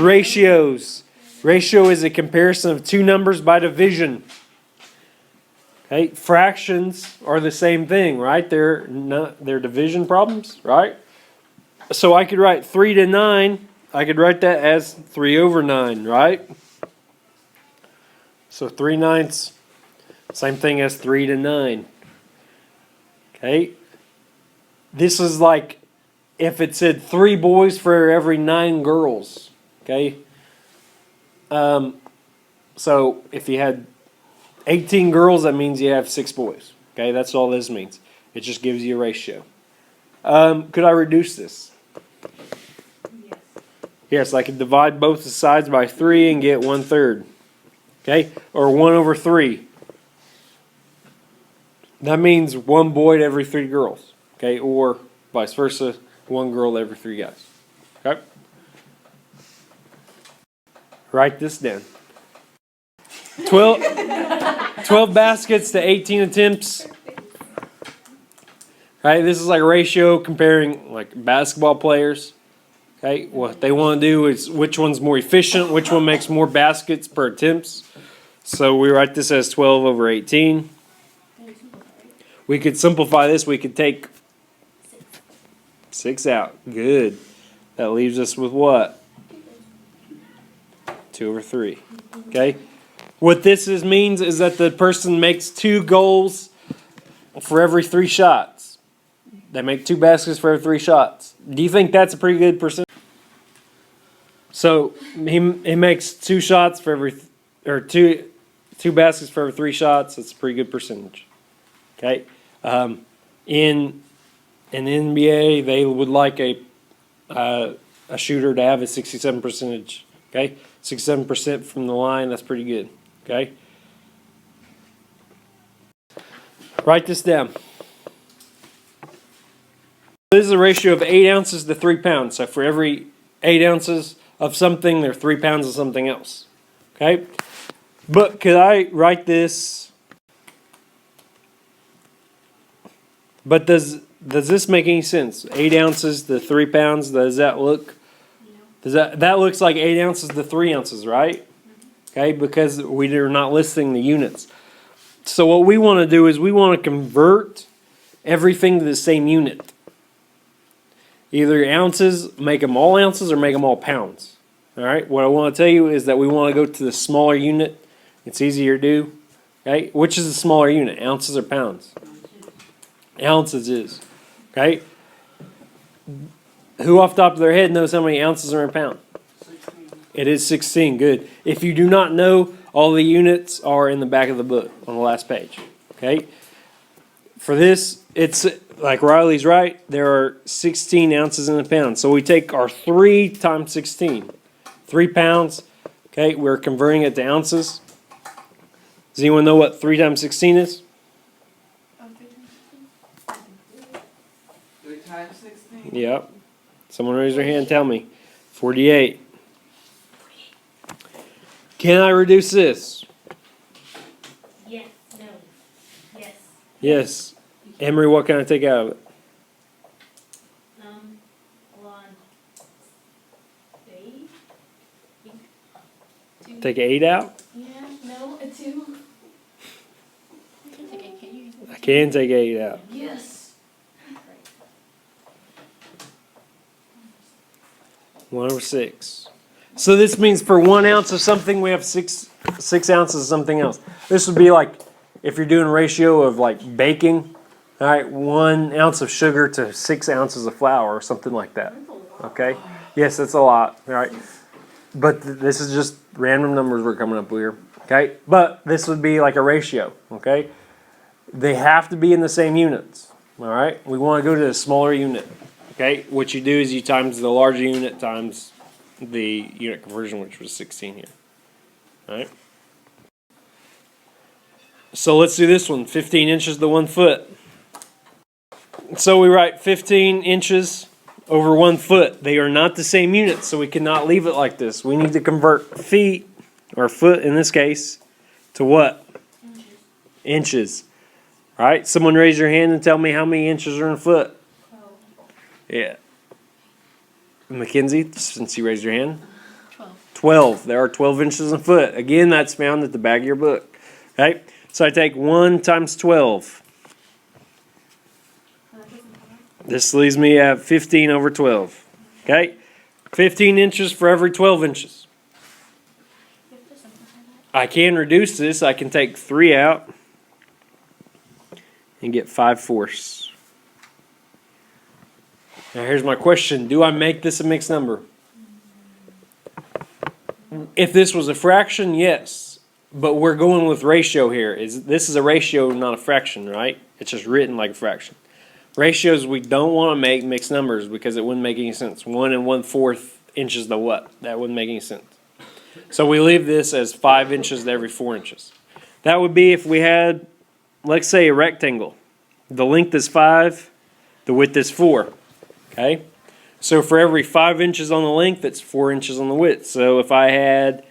Ratios. Ratio is a comparison of two numbers by division. Okay, fractions are the same thing, right? They're division problems, right? So I could write 3 to 9. I could write that as 3 over 9, right? So 3/9, same thing as 3 to 9. Okay. This is like if it said 3 boys for every 9 girls. Okay. So if you had 18 girls, that means you have 6 boys. Okay, that's all this means. It just gives you a ratio. Could I reduce this? Yes. Yes, I could divide both the sides by 3 and get 1/3. Okay, or 1 over 3. That means 1 boy to every 3 girls. Okay, or vice versa, 1 girl to every 3 guys. Okay. Write this down. 12 baskets to 18 attempts. Right, this is like a ratio comparing like basketball players. Okay, what they want to do is which one's more efficient, which one makes more baskets per attempts. So we write this as 12 over 18. We could simplify this. We could take 6 out. Good. That leaves us with what? 2 over 3. Okay. What this means is that the person makes 2 goals for every 3 shots. They make 2 baskets for every 3 shots. Do you think that's a pretty good percentage? So he makes 2 shots for every, or two baskets for every 3 shots. That's a pretty good percentage. Okay. In the NBA, they would like a shooter to have a 67 percentage. Okay, 67% from the line. That's pretty good. Okay. Write this down. This is a ratio of 8 ounces to 3 pounds. So for every 8 ounces of something, there are 3 pounds of something else. Okay? But could I write this? But does this make any sense? 8 ounces to 3 pounds, does that look? That looks like 8 ounces to 3 ounces, right? Okay, because we are not listing the units. So what we want to do is we want to convert everything to the same unit. Either ounces, make them all ounces, or make them all pounds. All right. What I want to tell you is that we want to go to the smaller unit. It's easier to do. Okay. Which is the smaller unit, ounces or pounds? Ounces is. Okay. Who off the top of their head knows how many ounces are in a pound? 16. It is 16. Good. If you do not know, all the units are in the back of the book on the last page. Okay. For this, it's like Riley's right. There are 16 ounces in a pound. So we take our 3 times 16. 3 pounds. Okay. We're converting it to ounces. Does anyone know what 3 times 16 is? 3 times 16? Yep. Someone raise their hand and tell me. 48. Can I reduce this? Yes. No. Yes. Yes. Emery, what can I take out of it? Hold on. 8. 2. Take 8 out? Yeah. No. A 2. You can take 8. Can you? I can take 8 out. Yes. 1 over 6. So this means for 1 ounce of something, we have 6 ounces of something else. This would be like if you're doing a ratio of like baking. All right, 1 ounce of sugar to 6 ounces of flour or something like that. Okay? Yes, that's a lot. All right. But this is just random numbers we're coming up with here. Okay? But this would be like a ratio. Okay? They have to be in the same units. All right? We want to go to the smaller unit. Okay? What you do is you times the larger unit times the unit conversion, which was 16 here. All right? So let's do this one. 15 inches to 1 foot. So we write 15 inches over 1 foot. They are not the same units, so we cannot leave it like this. We need to convert feet, or foot in this case, to what? Inches. All right, someone raise your hand and tell me how many inches are in a foot. 12. Yeah. Mackenzie, since you raised your hand. 12. 12. There are 12 inches in a foot. Again, that's found at the back of your book. Okay? So I take 1 times 12. This leaves me at 15 over 12. Okay? 15 inches for every 12 inches. I can reduce this. I can take 3 out and get 5/4. Now here's my question. Do I make this a mixed number? If this was a fraction, yes. But we're going with ratio here. This is a ratio, not a fraction, right? It's just written like a fraction. Ratios we don't want to make mixed numbers because it wouldn't make any sense. 1 1/4 inches to what? That wouldn't make any sense. So we leave this as 5 inches to every 4 inches. That would be if we had, let's say, a rectangle. The length is 5, the width is 4. Okay? So for every 5 inches on the length, it's 4 inches on the width. So if I had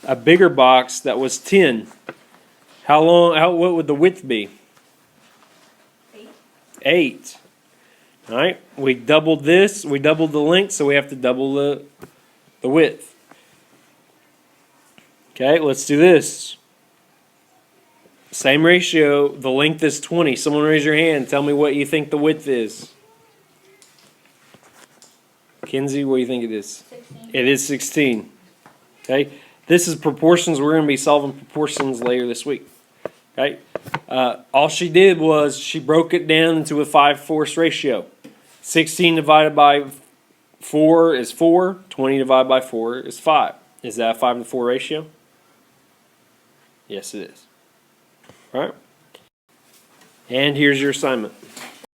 a bigger box that was 10, what would the width be? 8. All right? We doubled this, we doubled the length, so we have to double the width. Okay, let's do this. Same ratio, the length is 20. Someone raise your hand, tell me what you think the width is. Kenzie, what do you think it is? 16. It is 16. Okay, this is proportions. We're going to be solving proportions later this week. Okay, all she did was she broke it down into a 5/4 ratio. 16 divided by 4 is 4. 20 divided by 4 is 5. Is that a 5-to-4 ratio? Yes, it is. All right. And here's your assignment.